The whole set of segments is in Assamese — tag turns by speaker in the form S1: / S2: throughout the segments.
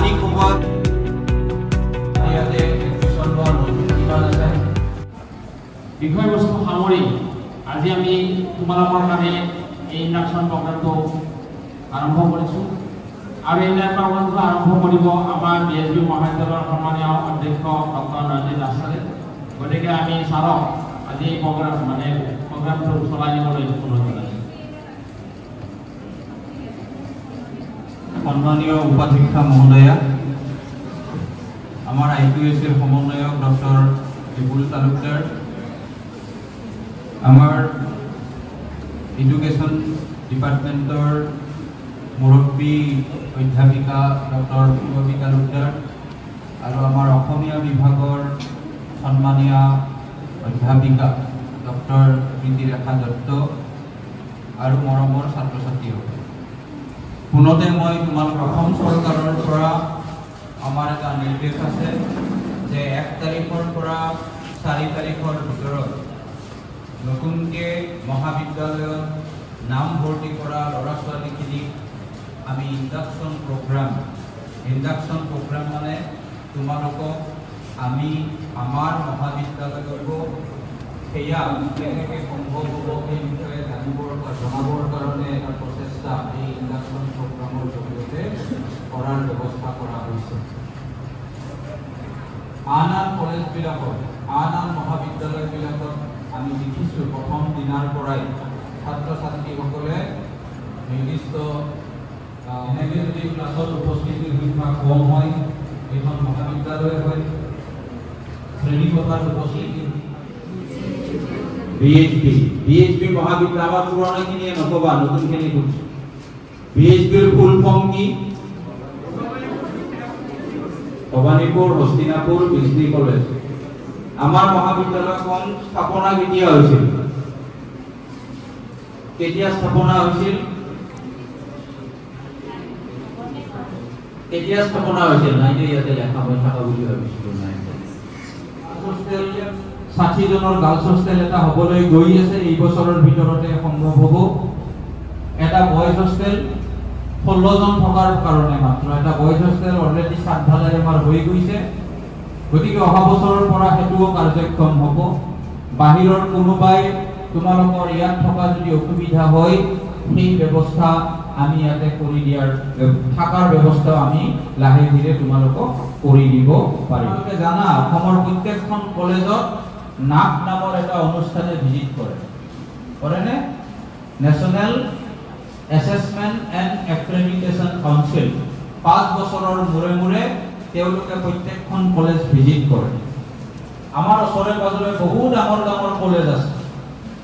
S1: আনি সময়ত ইয়াতে এডমিশ্যন লোৱাৰ নতুন কিমান আছে বিষয়বস্তু সামৰি আজি আমি তোমালোকৰ কাৰণে এই ইণ্ডাকশ্যন প্ৰগ্ৰামটো আৰম্ভ কৰিছোঁ আৰু এই প্ৰগ্ৰামটো আৰম্ভ কৰিব আমাৰ বিএছবি মহাবিদ্যালয়ৰ সন্মানীয় অধ্যক্ষ ডক্টৰ নয়নজিৎ আচাৰ্য। গতিকে আমি ছাৰক আজি এই প্ৰগ্ৰামটো চলাই নিবলৈ অনুৰোধ জনাইছোঁ।
S2: সম্মানীয় উপাধ্যক্ষা মহোদয়া, আমাৰ IQSৰ সমন্বয়ক ডক্টৰ বিপুল তালুকদাৰ, আমাৰ এডুকেশ্যন ডিপাৰ্টমেণ্টৰ মুৰব্বী অধ্যাপিকা ডক্টৰ পূৰ্বী তালুকদাৰ আৰু আমাৰ অসমীয়া বিভাগৰ সন্মানীয় অধ্যাপিকা ডক্টৰ প্ৰীতিৰেখা দত্ত আৰু মৰমৰ ছাত্ৰ ছাত্ৰীসকল, পুনতে মই তোমালোক অসম চৰকাৰৰ পৰা আমাৰ এটা নিৰ্দেশ আছে যে 1 তাৰিখৰ পৰা 4 তাৰিখৰ ভিতৰত নতুনকৈ মহাবিদ্যালয়ত নাম ভৰ্তি কৰা ল'ৰা ছোৱালীখিনিক আমি ইণ্ডাকশ্যন প্ৰগ্ৰাম মানে তোমালোকক আমি আমাৰ মহাবিদ্যালয়ত সেয়া কেনেকৈ সম্ভৱ হ'ব সেই বিষয়ে জনাবৰ কাৰণে এটা প্ৰচেষ্টা এই ইণ্ডাকশ্যন প্ৰগ্ৰামৰ জৰিয়তে কৰাৰ ব্যৱস্থা কৰা হৈছে। আন কলেজবিলাকত আন মহাবিদ্যালয়বিলাকত আমি দেখিছোঁ প্ৰথম দিনাৰ পৰাই ছাত্ৰ ছাত্ৰীসকলে নিৰ্দিষ্ট এনেকৈ যদি ক্লাছত উপস্থিতিৰ সংখ্যা কম হয় এইখন মহাবিদ্যালয় হয় শ্ৰেণীকোঠাত উপস্থিতি বিএইচবি মহাবিদ্যালয় আমাৰ পুৰণাখিনিয়ে নকবা নতুনখিনি কৈছোঁ। বিএইচবিৰ ফুল ফৰ্ম কি? ভবানীপুৰ হস্তিনাপুৰ বিজলী কলেজ। আমাৰ মহাবিদ্যালয়খন স্থাপনা কেতিয়া হৈছিল? কেতিয়া স্থাপনা হৈছিল? নাই ইয়াতে লেখা হৈ থকা বুলি ভাবিছিলোঁ। নাই 60 জনৰ গাৰ্লছ হোষ্টেল এটা হ'বলৈ গৈ আছে, এই বছৰৰ ভিতৰতে সম্ভৱ হ'ব। এটা বয়জ হোষ্টেল 16 জন থকাৰ কাৰণে মাত্ৰ এটা বয়জ হোষ্টেল অলৰেডি চাটঢালাই আমাৰ হৈ গৈছে। গতিকে অহা বছৰৰ পৰা সেইটোও কাৰ্যক্ষম হ'ব। বাহিৰৰ কোনোবাই তোমালোকৰ ইয়াত থকা যদি অসুবিধা হয় সেই ব্যৱস্থা আমি ইয়াতে কৰি দিয়াৰ থকাৰ ব্যৱস্থা আমি লাহে ধীৰে তোমালোকক কৰি দিব পাৰিম। জানা অসমৰ প্ৰত্যেকখন কলেজত নাক নামৰ এটা অনুষ্ঠানে ভিজিট কৰেনে? National assessment and accreditation council 5 বছৰৰ মূৰে মূৰে তেওঁলোকে প্ৰত্যেকখন কলেজ ভিজিট কৰে। আমাৰ ওচৰে পাজৰে বহু ডাঙৰ ডাঙৰ কলেজ আছে,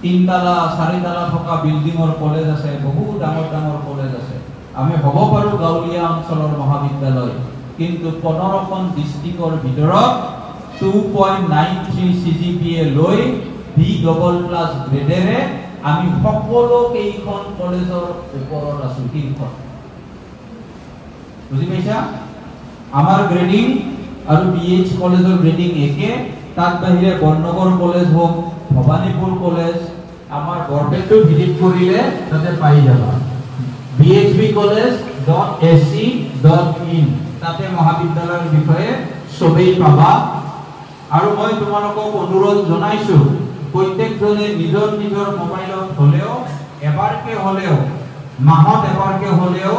S2: 3 তালা 4 তালা থকা বিল্ডিঙৰ কলেজ আছে, বহু ডাঙৰ ডাঙৰ কলেজ আছে। আমি হ'ব পাৰোঁ গাঁৱলীয়া অঞ্চলৰ মহাবিদ্যালয়, কিন্তু 15খন ডিষ্ট্ৰিক্টৰ ভিতৰত 2.93 CGPA লৈ B++ গ্ৰেডেৰে আমি সকলো কেইখন কলেজৰ ওপৰত আছোঁ। কেইখন বুজি পাইছা? আমাৰ গ্ৰেডিং আৰু BH কলেজৰ গ্ৰেডিং একে। তাত বাহিৰে বৰনগৰ কলেজ হওক, ভবানীপুৰ কলেজ, আমাৰ বৰপেটাটো ভিজিট কৰিলে তাতে পাই যাবা bhbcollege.ac.in, তাতে মহাবিদ্যালয়ৰ বিষয়ে সবেই পাবা। আৰু মই তোমালোকক অনুৰোধ জনাইছোঁ প্ৰত্যেকজনে নিজৰ নিজৰ মোবাইলত হ'লেও এবাৰকে হ'লেও মাহত এবাৰকে হ'লেও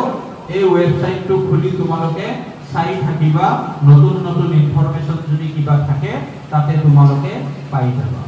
S2: এই ৱেবছাইটটো খুলি তোমালোকে চাই থাকিবা। নতুন নতুন ইনফৰমেশ্যন যদি কিবা থাকে তাতে তোমালোকে পাই যাবা।